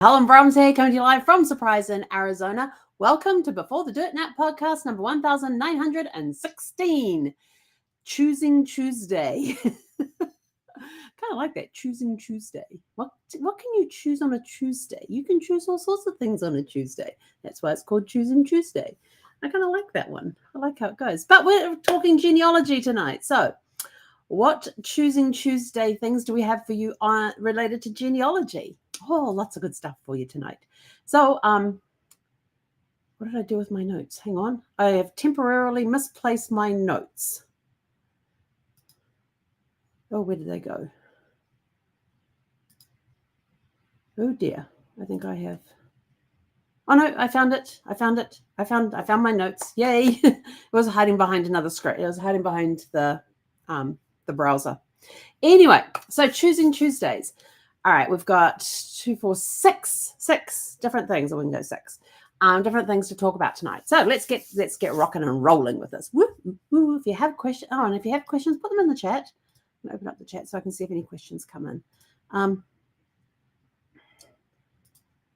Helen Brahms here, coming to you live from Surprise in Arizona. Welcome to Before the Dirt Nap podcast number 1916. Choosing Tuesday. Kind of like that, choosing Tuesday. What can you choose on a Tuesday? You can choose all sorts of things on a Tuesday. That's why it's called Choosing Tuesday. I kind of like that one. I like how it goes. But we're talking genealogy tonight. So what Choosing Tuesday things do we have for you related to genealogy? Oh, lots of good stuff for you tonight. So, what did I do with my notes? Hang on. I have temporarily misplaced my notes. Oh, where did they go? Oh dear. I think I have. Oh no, I found it. I found my notes. Yay. It was hiding behind another screen. It was hiding behind the browser. Anyway, so choosing Tuesdays. All right, we've got 2, 4, 6 different things. Or we can go 6 different things to talk about tonight. So let's get rocking and rolling with this. Woo, woo. If you have questions, and if you have questions, put them in the chat. I'm gonna open up the chat so I can see if any questions come in.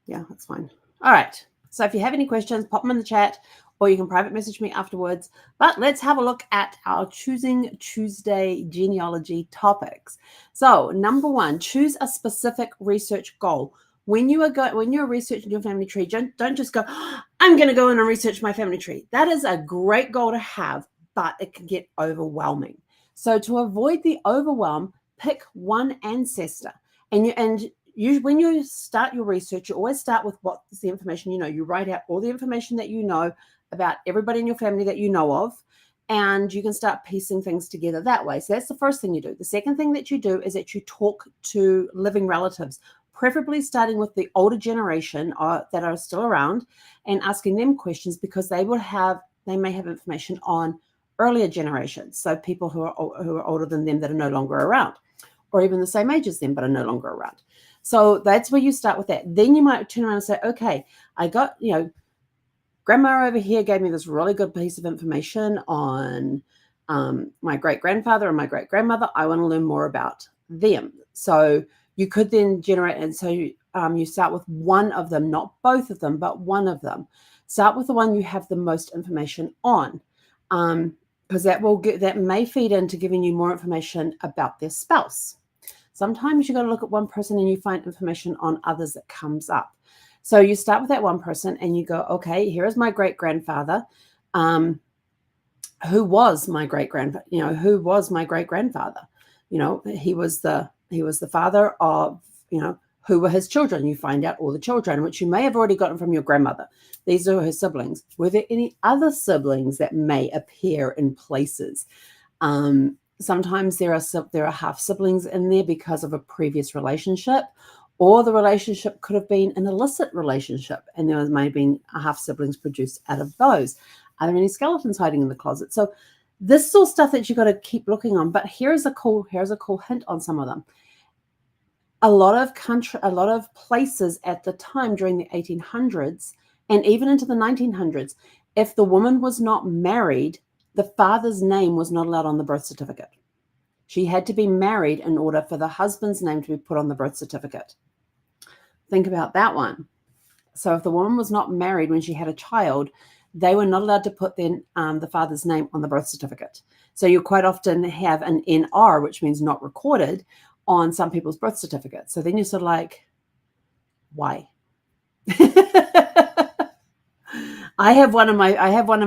Yeah, that's fine. All right. So if you have any questions, pop them in the chat, or you can private message me afterwards. But let's have a look at our Choosing Tuesday genealogy topics. So number 1, choose a specific research goal. When you're researching your family tree, don't just go, I'm going to go in and research my family tree. That is a great goal to have, but it can get overwhelming. So to avoid the overwhelm, pick one ancestor. When you start your research, you always start with what is the information you know. You write out all the information that you know about everybody in your family that you know of, and you can start piecing things together that way. So that's the first thing you do. The second thing that you do is that you talk to living relatives, preferably starting with the older generation that are still around, and asking them questions, because they may have information on earlier generations. So people who are older than them that are no longer around, or even the same age as them but are no longer around. So that's where you start with that. Then you might turn around and say, okay, I got, grandma over here gave me this really good piece of information on my great-grandfather and my great-grandmother. I want to learn more about them. So you could then generate, and so you start with one of them, not both of them, but one of them. Start with the one you have the most information on, because that may feed into giving you more information about their spouse. Sometimes you got to look at one person and you find information on others that comes up. So you start with that one person and you go, okay, here is my great-grandfather. Who was my great-grandfather? Who was my great-grandfather? He was the father of, who were his children. You find out all the children, which you may have already gotten from your grandmother. These are her siblings. Were there any other siblings that may appear in places? Sometimes there are half siblings in there because of a previous relationship, or the relationship could have been an illicit relationship, and there may have been half siblings produced out of those. Are there any skeletons hiding in the closet? So this is all stuff that you got to keep looking on. But here's a cool hint on some of them. A lot of places at the time during the 1800s and even into the 1900s, if the woman was not married, the father's name was not allowed on the birth certificate. She had to be married in order for the husband's name to be put on the birth certificate. Think about that one. So if the woman was not married when she had a child, they were not allowed to put the father's name on the birth certificate. So you quite often have an NR, which means not recorded, on some people's birth certificates. So then you're sort of like, why? I have one in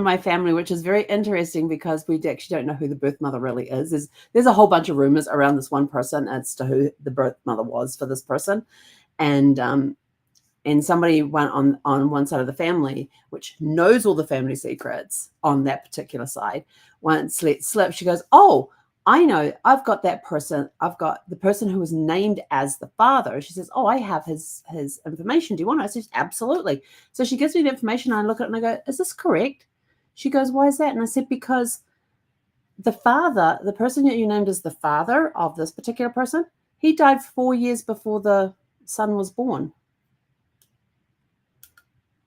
my family, which is very interesting because we actually don't know who the birth mother really is. There's a whole bunch of rumors around this one person as to who the birth mother was for this person, and somebody went on one side of the family, which knows all the family secrets on that particular side. Once let slip, she goes, "Oh, I know. I've got that person. I've got the person who was named as the father." She says, "Oh, I have his information. Do you want it?" I said, "Absolutely." So she gives me the information. I look at it and I go, "Is this correct?" She goes, "Why is that?" And I said, "Because the father, the person that you named as the father of this particular person, he died 4 years before the son was born."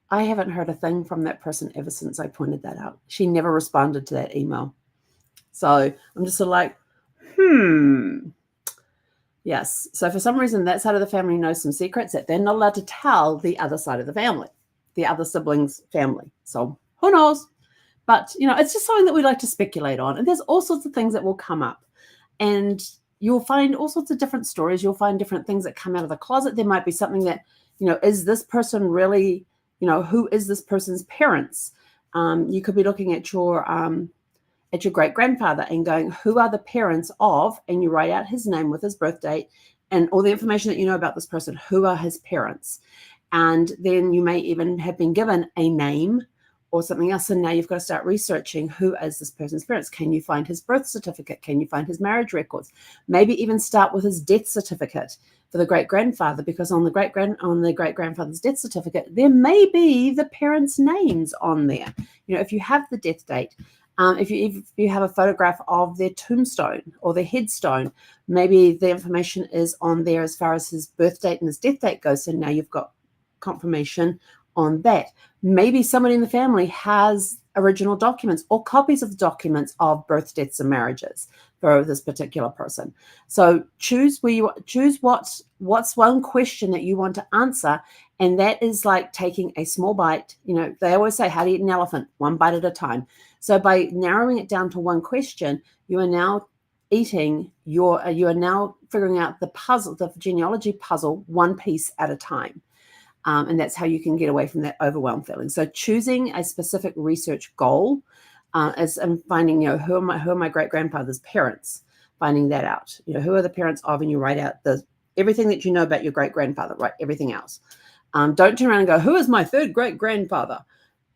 I haven't heard a thing from that person ever since I pointed that out. She never responded to that email. So I'm just sort of like, Yes. So for some reason, that side of the family knows some secrets that they're not allowed to tell the other side of the family, the other siblings' family. So who knows? But, it's just something that we like to speculate on. And there's all sorts of things that will come up. And you'll find all sorts of different stories. You'll find different things that come out of the closet. There might be something that, is this person really, who is this person's parents? You could be looking at your great grandfather and going, who are the parents of, and you write out his name with his birth date and all the information that you know about this person. Who are his parents? And then you may even have been given a name or something else. And now you've got to start researching, who is this person's parents? Can you find his birth certificate? Can you find his marriage records? Maybe even start with his death certificate for the great grandfather, because on the great grandfather's death certificate, there may be the parents' names on there. If you have the death date, if you have a photograph of their tombstone or their headstone, maybe the information is on there as far as his birth date and his death date goes. So now you've got confirmation on that. Maybe somebody in the family has original documents or copies of documents of birth, deaths, and marriages for this particular person. So choose what's one question that you want to answer, and that is like taking a small bite. They always say, how to eat an elephant, one bite at a time. So by narrowing it down to one question, you are now you are now figuring out the puzzle, the genealogy puzzle, one piece at a time. And that's how you can get away from that overwhelmed feeling. So choosing a specific research goal is finding, who are my great grandfather's parents, finding that out. Who are the parents of, and you write out everything that you know about your great grandfather, write everything else. Don't turn around and go, who is my third great grandfather,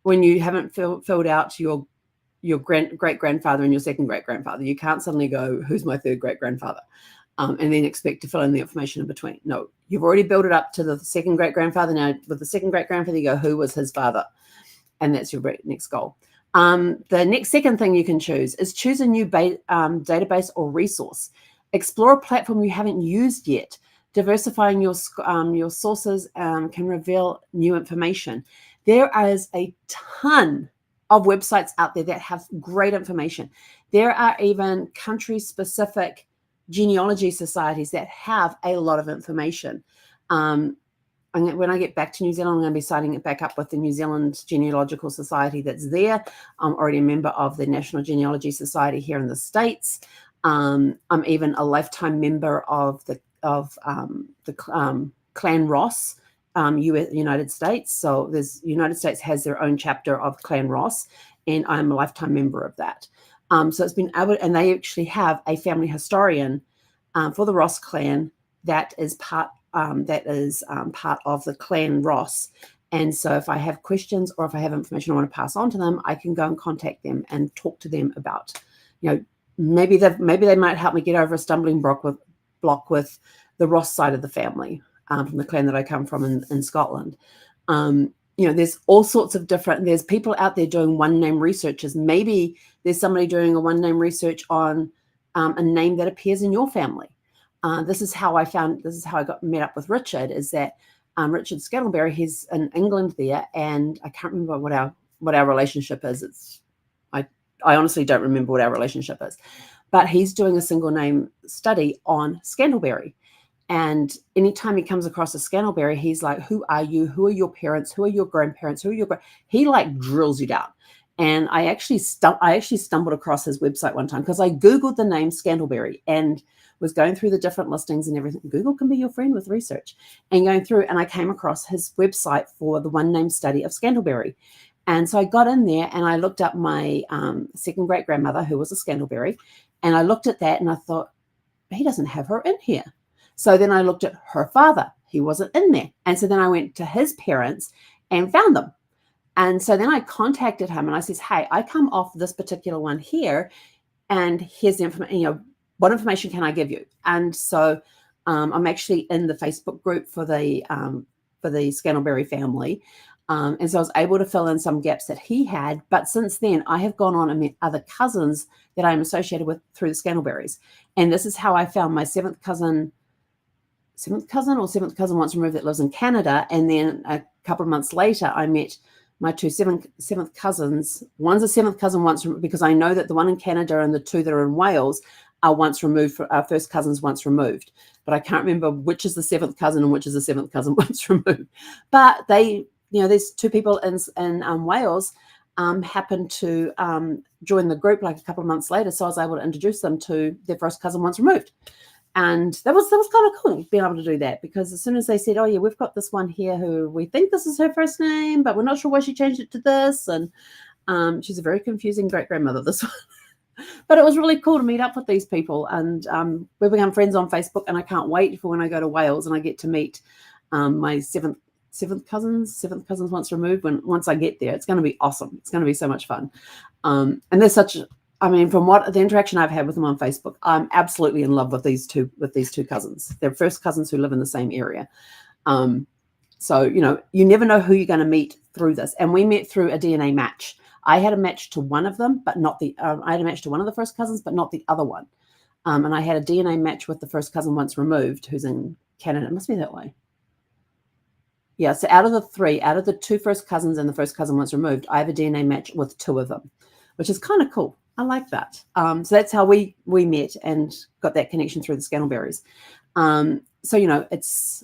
when you haven't filled out your great grandfather and your second great grandfather. You can't suddenly go, who's my third great grandfather? And then expect to fill in the information in between. No, you've already built it up to the second great grandfather. Now, with the second great grandfather, you go, who was his father? And that's your next goal. The second thing you can choose is choose a new database or resource. Explore a platform you haven't used yet. Diversifying your sources can reveal new information. There is a ton of websites out there that have great information. There are even country-specific genealogy societies that have a lot of information. And when I get back to New Zealand, I'm going to be signing it back up with the New Zealand Genealogical Society that's there. I'm already a member of the National Genealogy Society here in the States. I'm even a lifetime member of the Clan Ross, United States. So United States has their own chapter of Clan Ross, and I'm a lifetime member of that. So it's been able, and they actually have a family historian for the Ross clan that is part of the Clan Ross. And so if I have questions or if I have information I want to pass on to them, I can go and contact them and talk to them about, maybe they might help me get over a stumbling block with the Ross side of the family, from the clan that I come from in Scotland. There's all sorts of there's people out there doing one name researches. Maybe there's somebody doing a one name research on a name that appears in your family. This is how I got met up with Richard, is that Richard Scattleberry, he's in England there, and I can't remember what our relationship is. I honestly don't remember what our relationship is, but he's doing a single name study on Scantlebury. And anytime he comes across a Scantlebury, he's like, who are you? Who are your parents? Who are your grandparents? He like drills you down. And I actually stumbled across his website one time because I Googled the name Scantlebury and was going through the different listings and everything. Google can be your friend with research. And going through, and I came across his website for the one name study of Scantlebury. And so I got in there and I looked up my second great grandmother, who was a Scantlebury. And I looked at that and I thought, he doesn't have her in here. So then I looked at her father. He wasn't in there. And so then I went to his parents and found them. And so then I contacted him and I says, hey, I come off this particular one here, and here's the information, what information can I give you? And so I'm actually in the Facebook group for the Scantlebury family. And so I was able to fill in some gaps that he had. But since then, I have gone on and met other cousins that I'm associated with through the Scantleberries. And this is how I found my seventh cousin once removed that lives in Canada. And then a couple of months later, I met my two seventh cousins. One's a seventh cousin once, because I know that the one in Canada and the two that are in Wales are once removed, our first cousins once removed. But I can't remember which is the seventh cousin and which is the seventh cousin once removed. But they, there's two people in Wales happened to join the group like a couple of months later. So I was able to introduce them to their first cousin once removed. And that was kind of cool being able to do that, because as soon as they said, oh yeah, we've got this one here who we think this is her first name, but we're not sure why she changed it to this. And she's a very confusing great-grandmother, this one. But it was really cool to meet up with these people, and we become friends on Facebook, and I can't wait for when I go to Wales and I get to meet my seventh cousins once removed. Once I get there, it's going to be awesome. It's going to be so much fun. And they're from what the interaction I've had with them on Facebook, I'm absolutely in love with these two cousins. They're first cousins who live in the same area. So, you never know who you're going to meet through this. And we met through a DNA match. I had a match to one of them, but not I had a match to one of the first cousins, but not the other one. And I had a DNA match with the first cousin once removed, who's in Canada. It must be that way. Yeah, so out of the two first cousins and the first cousin once removed, I have a DNA match with two of them, which is kind of cool. I like that. So that's how we met and got that connection through the Scantleberries. So, it's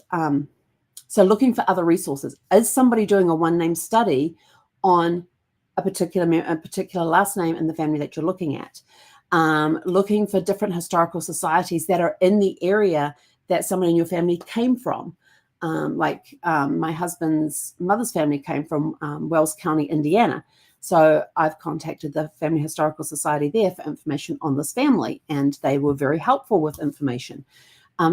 so looking for other resources. Is somebody doing a one-name study on a particular last name in the family that you're looking at? Looking for different historical societies that are in the area that someone in your family came from. My husband's mother's family came from Wells County, Indiana. So I've contacted the Family Historical Society there for information on this family, and they were very helpful with information.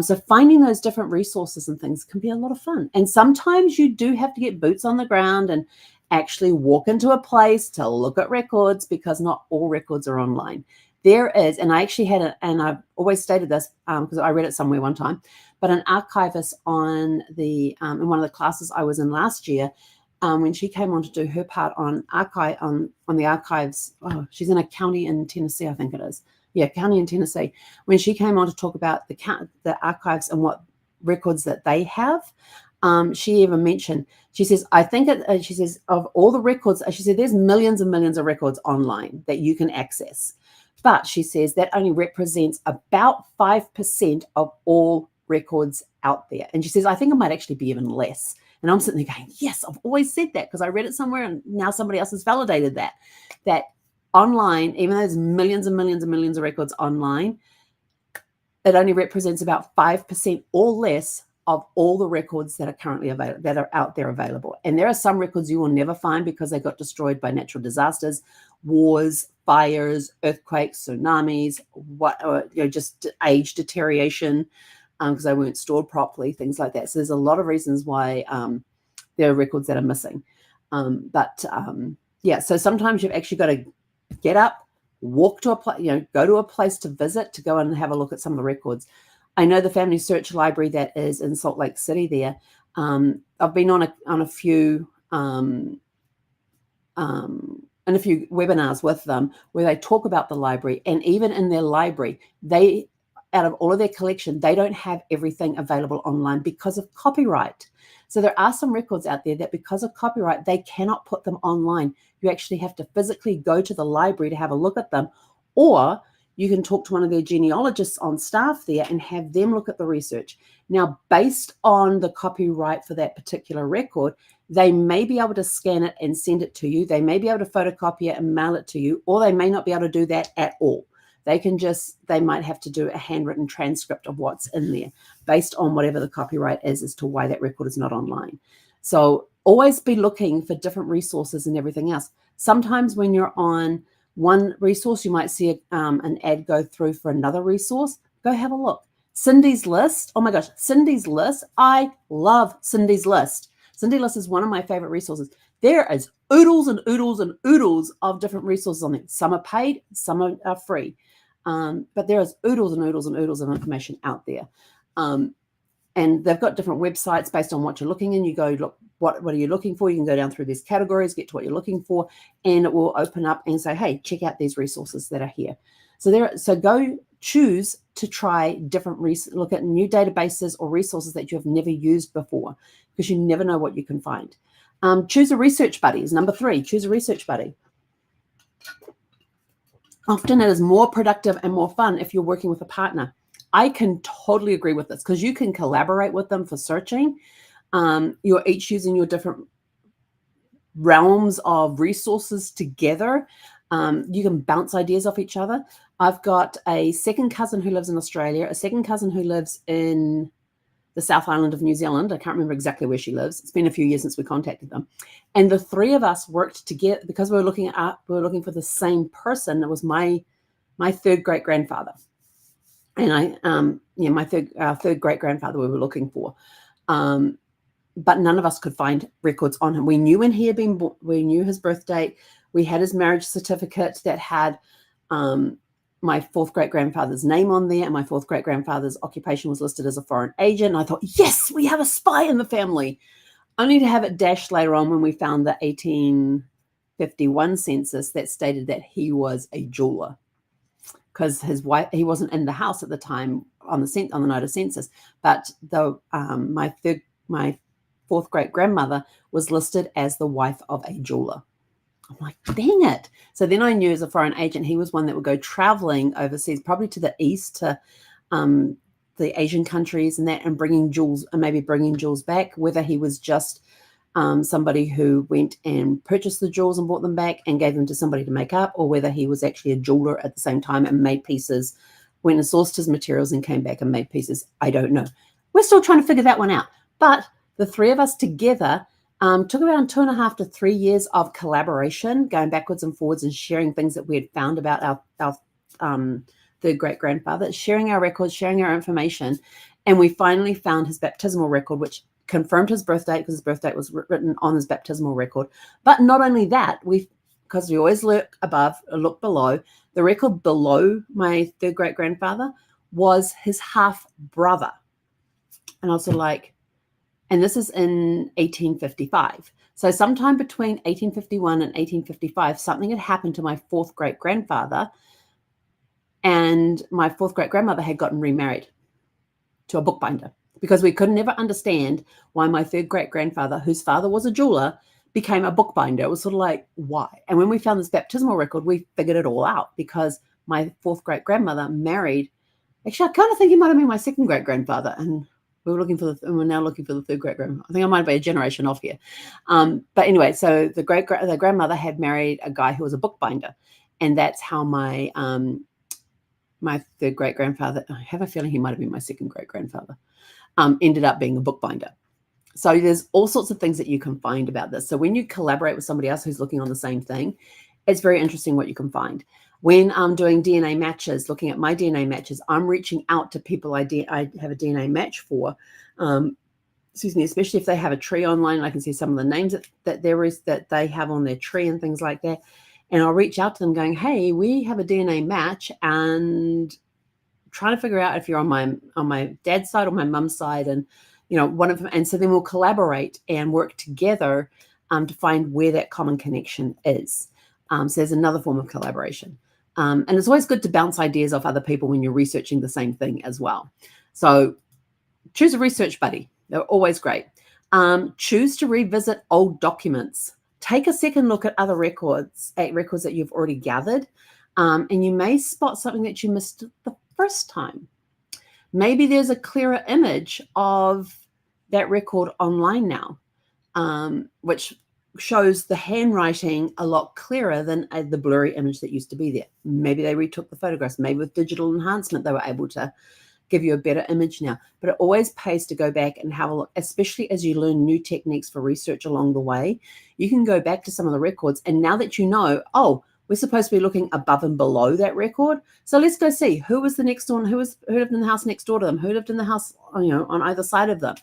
So finding those different resources and things can be a lot of fun. And sometimes you do have to get boots on the ground and actually walk into a place to look at records, because not all records are online. There is, and I actually had and I've always stated this because I read it somewhere one time, but an archivist on the in one of the classes I was in last year, when she came on to do her part on the archives, she's in a county in Tennessee, I think it is. Yeah, county in Tennessee. When she came on to talk about the archives and what records that they have, she even mentioned, she says, she says, of all the records, she said, there's millions and millions of records online that you can access. But she says that only represents about 5% of all records out there. And she says, I think it might actually be even less. And I'm sitting there going, yes, I've always said that, because I read it somewhere and now somebody else has validated that online, even though there's millions and millions and millions of records online, it only represents about 5% or less of all the records that are currently available, that are out there available. And there are some records you will never find because they got destroyed by natural disasters, wars, fires, earthquakes, tsunamis, just age deterioration, because they weren't stored properly, things like that. So there's a lot of reasons why there are records that are missing. So sometimes you've actually got to get up, walk to a place, go to a place to visit, to go and have a look at some of the records. I know the Family Search Library that is in Salt Lake City there. I've been on a few webinars with them where they talk about the library, and even in their library, out of all of their collection, they don't have everything available online because of copyright. So there are some records out there that because of copyright, they cannot put them online. You actually have to physically go to the library to have a look at them, or you can talk to one of their genealogists on staff there and have them look at the research. Now, based on the copyright for that particular record, they may be able to scan it and send it to you. They may be able to photocopy it and mail it to you, or they may not be able to do that at all. They might have to do a handwritten transcript of what's in there based on whatever the copyright is as to why that record is not online. So always be looking for different resources and everything else. Sometimes when you're on one resource, you might see an ad go through for another resource. Go have a look. Cindy's List. Oh my gosh, Cindy's List. I love Cindy's List. Cindy's List is one of my favorite resources. There is oodles and oodles and oodles of different resources on there. Some are paid, some are free. But there is oodles and oodles and oodles of information out there. And they've got different websites based on what you're looking in. You go, look, what are you looking for? You can go down through these categories, get to what you're looking for, and it will open up and say, hey, check out these resources that are here. So go choose to try different, look at new databases or resources that you have never used before, because you never know what you can find. Choose a research buddy is number 3. Choose a research buddy. Often it is more productive and more fun if you're working with a partner. I can totally agree with this because you can collaborate with them for searching. You're each using your different realms of resources together. You can bounce ideas off each other. I've got a second cousin who lives in Australia, a second cousin who lives in the South Island of New Zealand. I can't remember exactly where she lives. It's been a few years since we contacted them. And the three of us worked together because we were looking for the same person. It was my third great grandfather. And our third great grandfather we were looking for. But none of us could find records on him. We knew when he had been born, we knew his birth date. We had his marriage certificate that had my fourth great grandfather's name on there, and my fourth great grandfather's occupation was listed as a foreign agent. And I thought, yes, we have a spy in the family, only to have it dashed later on when we found the 1851 census that stated that he was a jeweler, because his wife, he wasn't in the house at the time on the note of census, but my fourth great grandmother was listed as the wife of a jeweler. I'm like, dang it. So then I knew as a foreign agent, he was one that would go traveling overseas, probably to the east, to the Asian countries and that, and bringing jewels back, whether he was just somebody who went and purchased the jewels and brought them back and gave them to somebody to make up, or whether he was actually a jeweler at the same time and made pieces, went and sourced his materials and came back and made pieces. I don't know. We're still trying to figure that one out. But the three of us together took around 2.5 to 3 years of collaboration, going backwards and forwards and sharing things that we had found about our third great grandfather, sharing our records, sharing our information. And we finally found his baptismal record, which confirmed his birth date, because his birth date was written on his baptismal record. But not only that, because we always look above or look below, the record below my third great grandfather was his half brother. And I was sort of like, and this is in 1855. So sometime between 1851 and 1855, something had happened to my fourth great grandfather, and my fourth great grandmother had gotten remarried to a bookbinder, because we could never understand why my third great grandfather, whose father was a jeweler, became a bookbinder. It was sort of like, why? And when we found this baptismal record, we figured it all out, because my fourth great grandmother married, actually, I kind of think he might have been my second great grandfather, and we're now looking for the third great grandmother. I think I might be a generation off here. But anyway, so the grandmother had married a guy who was a bookbinder, and that's how my third great grandfather, I have a feeling he might have been my second great grandfather, ended up being a bookbinder. So there's all sorts of things that you can find about this. So when you collaborate with somebody else who's looking on the same thing, it's very interesting what you can find. When I'm doing DNA matches, looking at my DNA matches, I'm reaching out to people I have a DNA match for, especially if they have a tree online. I can see some of the names that they have on their tree and things like that. And I'll reach out to them going, hey, we have a DNA match, and trying to figure out if you're on my dad's side or my mum's side, and one of them. And so then we'll collaborate and work together to find where that common connection is. So there's another form of collaboration. And it's always good to bounce ideas off other people when you're researching the same thing as well. So choose a research buddy. They're always great. Choose to revisit old documents. Take a second look at other records that you've already gathered, and you may spot something that you missed the first time. Maybe there's a clearer image of that record online now, which shows the handwriting a lot clearer than the blurry image that used to be there. Maybe they retook the photographs. Maybe with digital enhancement, they were able to give you a better image now. But it always pays to go back and have a look, especially as you learn new techniques for research along the way. You can go back to some of the records, and now that you know, oh, we're supposed to be looking above and below that record. So let's go see who was the next door, who lived in the house next door to them, who lived in the house, on either side of them,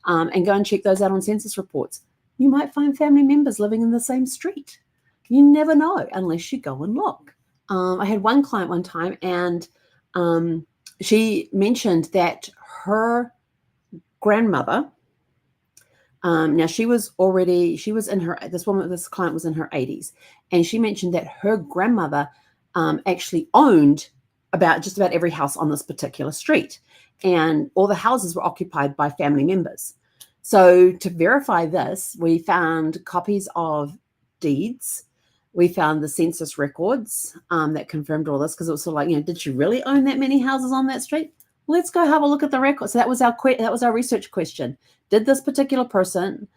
and go and check those out on census reports. You might find family members living in the same street. You never know unless you go and look. I had one client one time, and she mentioned that her grandmother, now this client was in her 80s, and she mentioned that her grandmother actually owned just about every house on this particular street, and all the houses were occupied by family members. So to verify this, we found copies of deeds we found the census records that confirmed all this, because it was sort of like, did she really own that many houses on that street? Let's go have a look at the records. So that was our research question. Did this particular person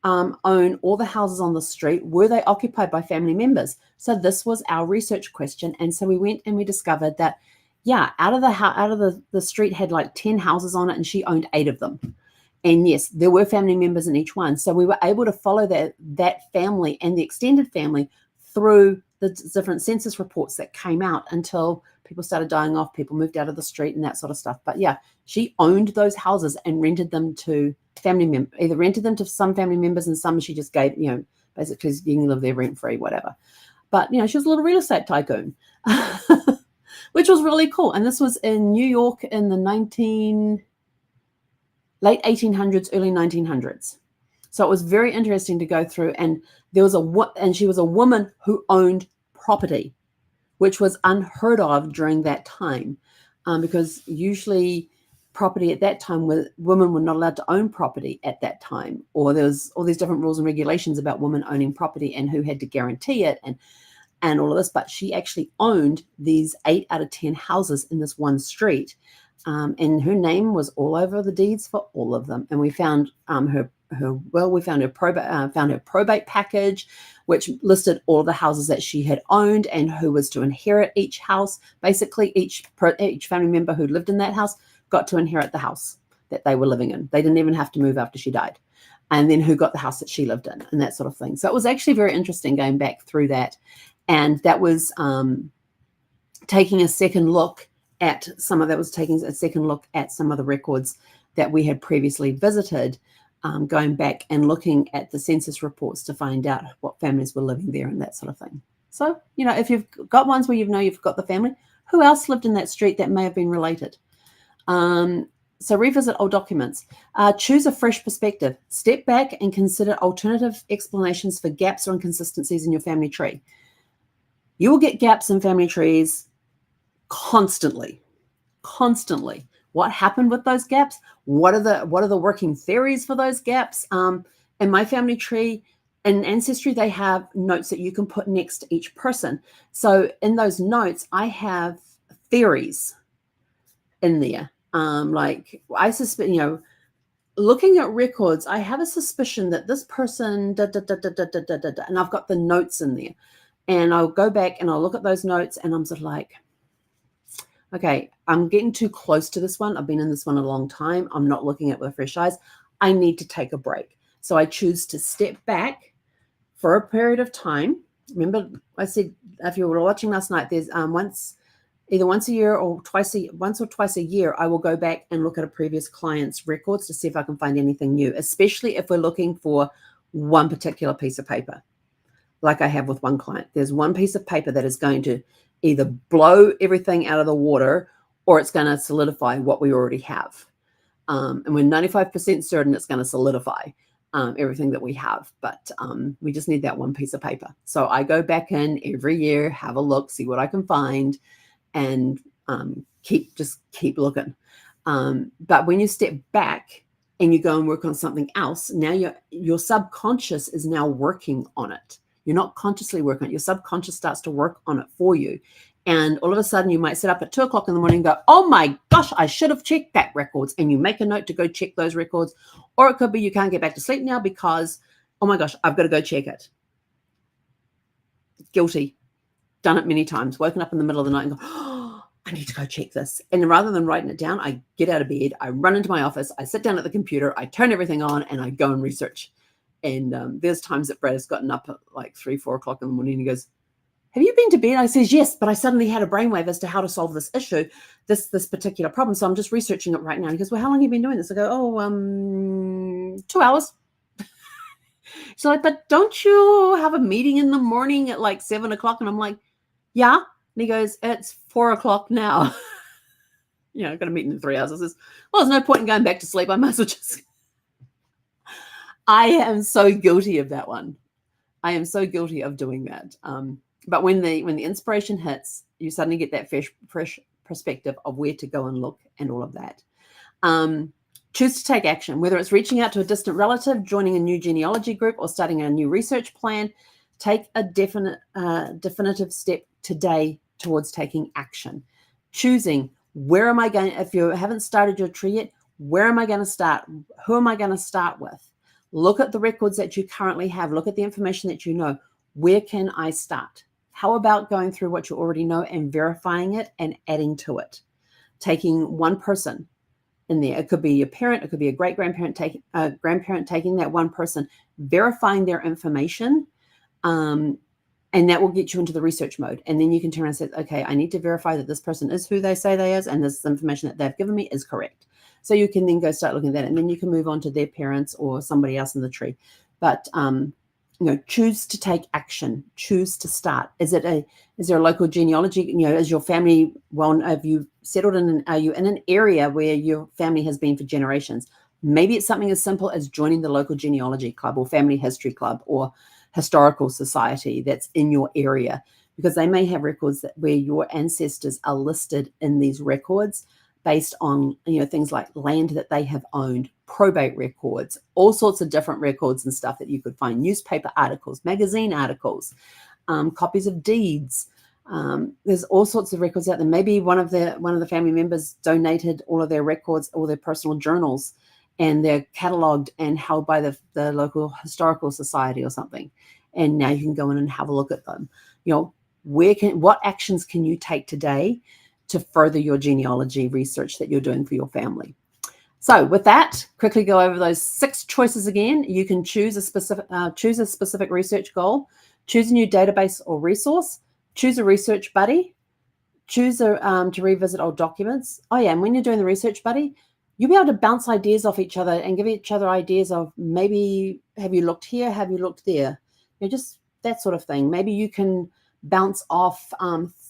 own all the houses on the street? Were they occupied by family members? So this was our research question. And so we went and we discovered that, out of the street had like 10 houses on it, and she owned 8 of them. And yes, there were family members in each one. So we were able to follow that family and the extended family through the different census reports that came out until people started dying off, people moved out of the street and that sort of stuff. But she owned those houses and rented them to family members, either rented them to some family members and some she just gave, basically you can live there rent free, whatever. But, she was a little real estate tycoon, which was really cool. And this was in New York in the late 1800s, early 1900s. So it was very interesting to go through. And she was a woman who owned property, which was unheard of during that time, because usually property at that time, women were not allowed to own property at that time, or there was all these different rules and regulations about women owning property and who had to guarantee it and all of this. But she actually owned these 8 out of 10 houses in this one street, and her name was all over the deeds for all of them. And we found her probate package, which listed all the houses that she had owned and who was to inherit each house. Basically, each family member who lived in that house got to inherit the house that they were living in. They didn't even have to move after she died. And then who got the house that she lived in and that sort of thing. So it was actually very interesting going back through that. And that was taking a second look at some of the records that we had previously visited, going back and looking at the census reports to find out what families were living there and that sort of thing. So, if you've got ones where you've got the family, who else lived in that street that may have been related? So revisit old documents. Choose a fresh perspective. Step back and consider alternative explanations for gaps or inconsistencies in your family tree. You will get gaps in family trees constantly. What happened with those gaps? What are the working theories for those gaps? In my family tree and Ancestry, they have notes that you can put next to each person. So in those notes, I have theories in there. Like I suspect, looking at records, I have a suspicion that this person, and I've got the notes in there. And I'll go back and I'll look at those notes and I'm sort of like, okay, I'm getting too close to this one. I've been in this one a long time. I'm not looking at it with fresh eyes. I need to take a break. So I choose to step back for a period of time. Remember, I said, if you were watching last night, there's once a year or once or twice a year, I will go back and look at a previous client's records to see if I can find anything new, especially if we're looking for one particular piece of paper. Like I have with one client, there's one piece of paper that is going to either blow everything out of the water or it's going to solidify what we already have. And we're 95% certain it's going to solidify everything that we have, but we just need that one piece of paper. So I go back in every year, have a look, see what I can find, and keep looking. But when you step back and you go and work on something else, now your subconscious is now working on it. You're not consciously working on it. Your subconscious starts to work on it for you. And all of a sudden you might sit up at 2 o'clock in the morning and go, oh my gosh, I should have checked that records. And you make a note to go check those records. Or it could be you can't get back to sleep now because, oh my gosh, I've got to go check it. Guilty. Done it many times. Woken up in the middle of the night and go, oh, I need to go check this. And rather than writing it down, I get out of bed, I run into my office, I sit down at the computer, I turn everything on, and I go and research. And there's times that Brad has gotten up at like 3, 4 o'clock in the morning and he goes, have you been to bed? I says, yes, but I suddenly had a brainwave as to how to solve this issue, this particular problem. So I'm just researching it right now. And he goes, well, how long have you been doing this? I go, 2 hours. So like, but don't you have a meeting in the morning at like 7 o'clock? And I'm like, yeah. And he goes, it's 4 o'clock now. I've got a meeting in 3 hours. I says, well, there's no point in going back to sleep. I might as well just. I am so guilty of that one. I am so guilty of doing that. But when the inspiration hits, you suddenly get that fresh perspective of where to go and look and all of that. Choose to take action, whether it's reaching out to a distant relative, joining a new genealogy group, or starting a new research plan. Take a definitive step today towards taking action. Choosing, where am I going, if you haven't started your tree yet, where am I going to start? Who am I going to start with? Look at the records that you currently have. Look at the information that you know. Where can I start? How about going through what you already know and verifying it and adding to it? Taking one person in there. It could be a parent, it could be a great-grandparent grandparent taking that one person, verifying their information, and that will get you into the research mode. And then you can turn around and say, okay, I need to verify that this person is who they say they is, and this information that they've given me is correct. So you can then go start looking at that, and then you can move on to their parents or somebody else in the tree. But choose to take action. Choose to start. Is there a local genealogy? Is your family have you settled in? Are you in an area where your family has been for generations? Maybe it's something as simple as joining the local genealogy club or family history club or historical society that's in your area, because they may have records where your ancestors are listed in these records based on things like land that they have owned, probate records, all sorts of different records and stuff that you could find, newspaper articles, magazine articles, copies of deeds. There's all sorts of records out there. Maybe one of the family members donated all of their records, all their personal journals, and they're cataloged and held by the local historical society or something. And now you can go in and have a look at them. What actions can you take today to further your genealogy research that you're doing for your family? So with that, quickly go over those 6 choices again. You can choose a specific research goal, choose a new database or resource, choose a research buddy, choose to revisit old documents. Oh yeah, and when you're doing the research buddy, you'll be able to bounce ideas off each other and give each other ideas of, maybe, have you looked here? Have you looked there? Just that sort of thing. Maybe you can bounce off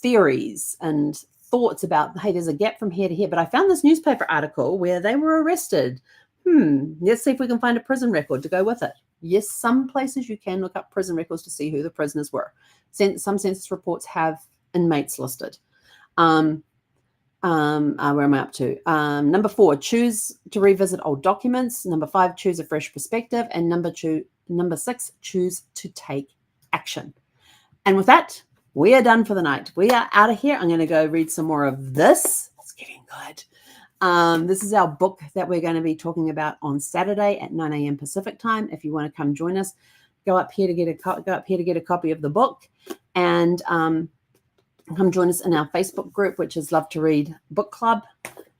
theories and thoughts about, hey, there's a gap from here to here, but I found this newspaper article where they were arrested. Let's see if we can find a prison record to go with it. Yes, some places you can look up prison records to see who the prisoners were. Some census reports have inmates listed. Where am I up to? Number 4, choose to revisit old documents. Number 5, choose a fresh perspective. And number 6, choose to take action. And with that, we are done for the night. We are out of here. I'm going to go read some more of this. It's getting good. This is our book that we're going to be talking about on Saturday at 9 a.m. Pacific time. If you want to come join us, go up here to get a copy of the book, and come join us in our Facebook group, which is Love to Read Book Club.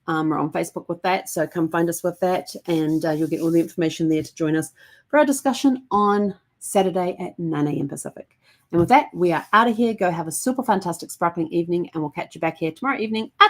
We're on Facebook with that, so come find us with that, and you'll get all the information there to join us for our discussion on Saturday at 9 a.m. Pacific. And with that, we are out of here. Go have a super fantastic, sparkling evening, and we'll catch you back here tomorrow evening at